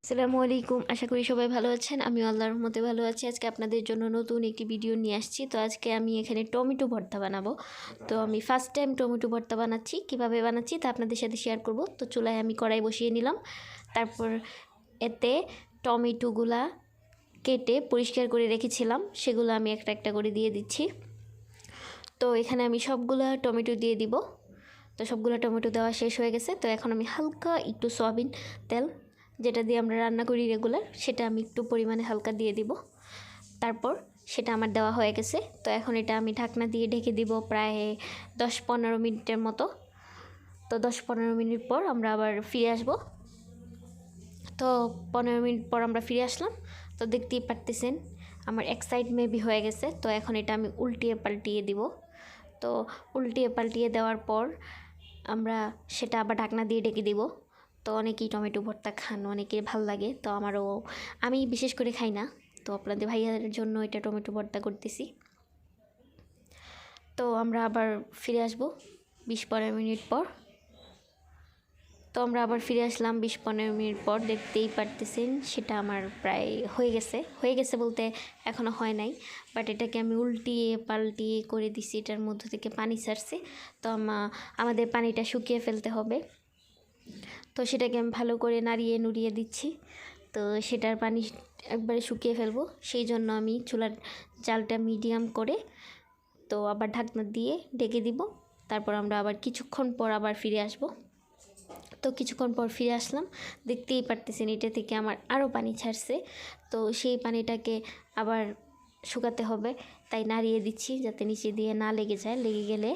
আসসালামু আলাইকুম। আশা করি সবাই ভালো আছেন। আমি আল্লাহর রহমতে ভালো আছি। আজকে আপনাদের জন্য নতুন একটি ভিডিও নিয়ে আসছি। তো আজকে আমি এখানে টমেটো ভর্তা বানাবো। তো আমি ফার্স্ট টাইম টমেটো ভর্তা বানাচ্ছি। কিভাবে বানাচ্ছি তা আপনাদের সাথে শেয়ার করব। তো চুলায় আমি কড়াই বসিয়ে নিলাম। তারপর এতে টমেটোগুলা কেটে পরিষ্কার করে রেখেছিলাম, সেগুলো আমি একটা একটা করে দিয়ে দিচ্ছি। তো এখানে আমি সবগুলা টমেটো দিয়ে দিব। তো সবগুলো টমেটো দেওয়া শেষ হয়ে গেছে। তো এখন আমি হালকা একটু সয়াবিন তেল, যেটা দিয়ে আমরা রান্না করি রেগুলার, সেটা আমি একটু পরিমাণে হালকা দিয়ে দিব। তারপর সেটা আমার দেওয়া হয়ে গেছে। তো এখন এটা আমি ঢাকনা দিয়ে ঢেকে দিব প্রায় 10-15 মিনিটের মতো। তো 10-15 মিনিট পর আমরা আবার ফিরে আসব। তো 15 মিনিট পর আমরা ফিরে আসলাম। তো দেখতেই পারতেছেন আমার এক সাইড মেবি হয়ে গেছে। তো এখন এটা আমি উল্টিয়ে পাল্টিয়ে দিব। তো উল্টিয়ে পাল্টিয়ে দেওয়ার পর আমরা সেটা আবার ঢাকনা দিয়ে ঢেকে দিব। তো অনেকেই টমেটো ভর্তা খান, অনেকের ভাল লাগে। তো আমি বিশেষ করে খাই না। তো আপনাদের ভাইয়ার জন্য এটা টমেটো ভর্তা করতেছি। তো আমরা আবার ফিরে আসব 20-15 মিনিট পর। তো আমরা আবার ফিরে আসলাম 20-15 মিনিট পর। দেখতেই পারতেছেন সেটা আমার প্রায় হয়ে গেছে বলতে এখনও হয় নাই, বাট এটাকে আমি উল্টিয়ে পাল্টিয়ে করে দিছি। এটার মধ্য থেকে পানি ছাড়ছে। তো আমাদের পানিটা শুকিয়ে ফেলতে হবে। তো সেটাকে আমি ভালো করে নাড়িয়ে নুড়িয়ে দিচ্ছি। তো সেটার পানি একবারে শুকিয়ে ফেলবো, সেই জন্য আমি চুলার জালটা মিডিয়াম করে তো আবার ঢাকনা দিয়ে ঢেকে দিব। তারপর আমরা আবার কিছুক্ষণ পর আবার ফিরে আসব। তো কিছুক্ষণ পর ফিরে আসলাম। দেখতেই পারতেছেন এটা থেকে আমার আরও পানি ছাড়ছে। তো সেই পানিটাকে আবার শুকাতে হবে, তাই নাড়িয়ে দিচ্ছি যাতে নিচে দিয়ে না লেগে যায়। লেগে গেলে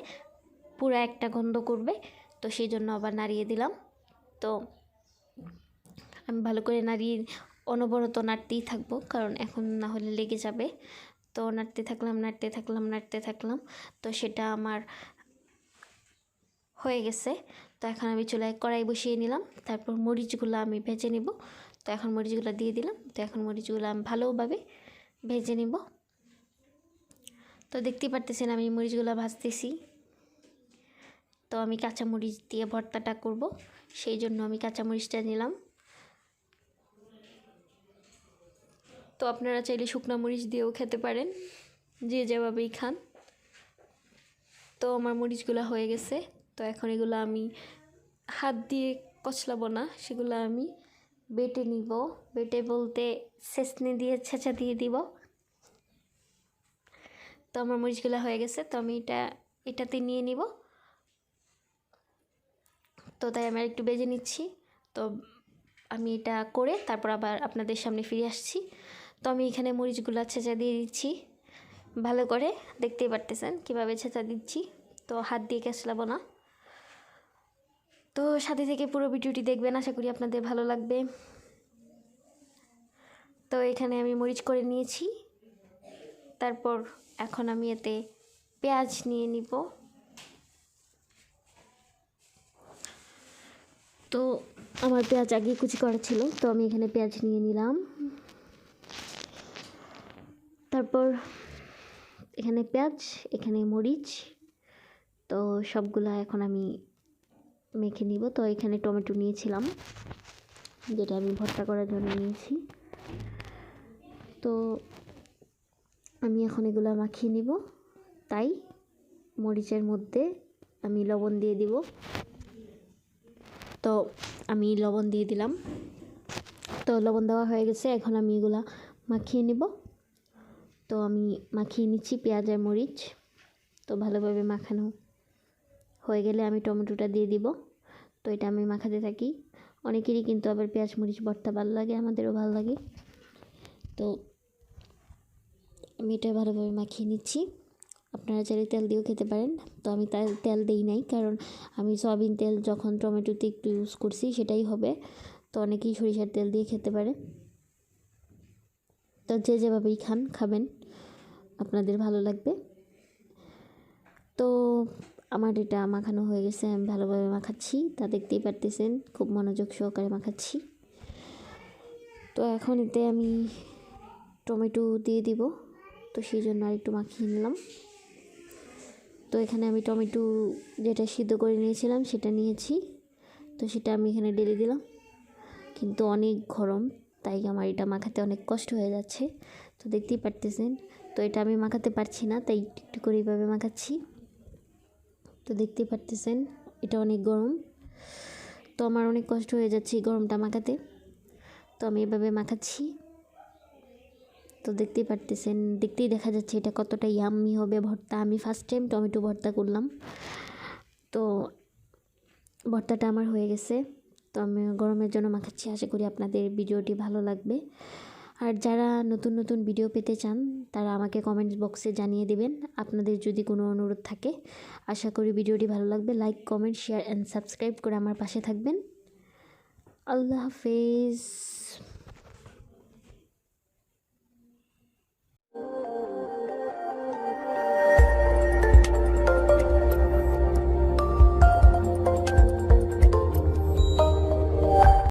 পুরো একটা গন্ধ করবে। তো সেই জন্য আবার নাড়িয়ে দিলাম। তো আমি ভালো করে নাড়িয়ে অনবরত নাড়তেই থাকবো, কারণ এখন না হলে লেগে যাবে। তো নাড়তে থাকলাম। তো সেটা আমার হয়ে গেছে। তো এখন আমি চুলায় কড়াই বসিয়ে নিলাম। তারপর মরিচগুলো আমি ভেজে নিব। তো এখন মরিচগুলো দিয়ে দিলাম। তো এখন মরিচগুলো আমি ভালোভাবে ভেজে নিব। তো দেখতেই পারতেছেন আমি মরিচগুলো ভাজতেছি। তো আমি কাঁচামরিচ দিয়ে ভর্তাটা করব, সেই জন্য আমি কাঁচামরিচটা নিলাম। তো আপনারা চাইলে শুকনো মরিচ দিয়েও খেতে পারেন, যে যেভাবেই খান। তো আমার মরিচগুলো হয়ে গেছে। তো এখন এগুলো আমি হাত দিয়ে কচলাবো না, সেগুলো আমি বেটে নিব। বেটে বলতে ছেঁচনি দিয়ে ছেঁচা দিয়ে দিব। তো আমার মরিচগুলো হয়ে গেছে। তো আমি এটাতে নিয়ে নিব। তো তাই আমি একটু বেজে নিচ্ছি। তো আমি এটা করে তারপর আবার আপনাদের সামনে ফিরে আসছি। তো আমি এখানে মরিচগুলো ছেঁচা দিয়ে দিচ্ছি ভালো করে। দেখতেই পারতেছেন কীভাবে ছেঁচা দিচ্ছি। তো হাত দিয়ে কচলাবো না। তো সাথে থেকে পুরো ভিডিওটি দেখবেন, আশা করি আপনাদের ভালো লাগবে। তো এখানে আমি মরিচ করে নিয়েছি। তারপর এখন আমি এতে পেঁয়াজ নিয়ে নিব। তো আমার পেঁয়াজ আগে কুচি করা ছিল, তো আমি এখানে পেঁয়াজ নিয়ে নিলাম। তারপর এখানে পেঁয়াজ, এখানে মরিচ, তো সবগুলা এখন আমি মেখে নিব। তো এখানে টমেটো নিয়েছিলাম, যেটা আমি ভর্তা করার জন্য নিয়েছি। তো আমি এখন এগুলো মাখিয়ে নিব। তাই মরিচের মধ্যে আমি লবণ দিয়ে দিব। তো আমি লবণ দিয়ে দিলাম। তো লবণ দেওয়া হয়ে গেছে। এখন আমি এগুলা মাখিয়ে নিব। তো আমি মাখিয়ে নিচ্ছি পেঁয়াজ আর মরিচ। তো ভালোভাবে মাখানো হয়ে গেলে আমি টমেটোটা দিয়ে দিব। তো এটা আমি মাখাতে থাকি। অনেকেরই কিন্তু আবার পেঁয়াজ মরিচ ভর্তা ভালো লাগে, আমাদেরও ভালো লাগে। তো আমি এটা ভালোভাবে মাখিয়ে নিচ্ছি। আপনারা চাইলে তেল দিয়েও খেতে পারেন। তো আমি তেল দিই নাই, কারণ আমি সয়াবিন তেল যখন টমেটোতে একটু ইউজ করছি সেটাই হবে। তো অনেকেই সরিষার তেল দিয়ে খেতে পারে। তো যে যেভাবেই খাবেন, আপনাদের ভালো লাগবে। তো আমার এটা মাখানো হয়ে গেছে। আমি ভালোভাবে মাখাচ্ছি, তা দেখতেই পারতেছেন খুব মনোযোগ সহকারে মাখাচ্ছি। তো এখন এতে আমি টমেটো দিয়ে দিব। তো সেই জন্য আরেকটু মাখিয়ে নিলাম। তো এখানে আমি টমেটো যেটা সিদ্ধ করে নিয়েছিলাম সেটা নিয়েছি। তো সেটা আমি এখানে ঢেলে দিলাম। কিন্তু অনেক গরম, তাই আমার এটা মাখাতে অনেক কষ্ট হয়ে যাচ্ছে। তো দেখতেই পারতেছেন, তো এটা আমি মাখাতে পারছি না, তাই একটু একটু করে এইভাবে মাখাচ্ছি। তো দেখতেই পারতেছেন এটা অনেক গরম, তো আমার অনেক কষ্ট হয়ে যাচ্ছে এই গরমটা মাখাতে। তো আমি এভাবে মাখাচ্ছি। তো দেখতেই পারতেছেন, দেখতেই দেখা যাচ্ছে এটা কতটা ইয়াম্মি হবে ভর্তা। আমি ফার্স্ট টাইম টমেটো ভর্তা করলাম, তো ভর্তাটা আমার হয়ে গেছে। তো আমি গরমের জন্য মাখাচ্ছি। আশা করি আপনাদের ভিডিওটি ভালো লাগবে। আর যারা নতুন নতুন ভিডিও পেতে চান তারা আমাকে কমেন্টস বক্সে জানিয়ে দেবেন আপনাদের যদি কোনো অনুরোধ থাকে। আশা করি ভিডিওটি ভালো লাগবে। Like, comment, share and subscribe করে আমার পাশে থাকবেন। আল্লাহ হাফেজ।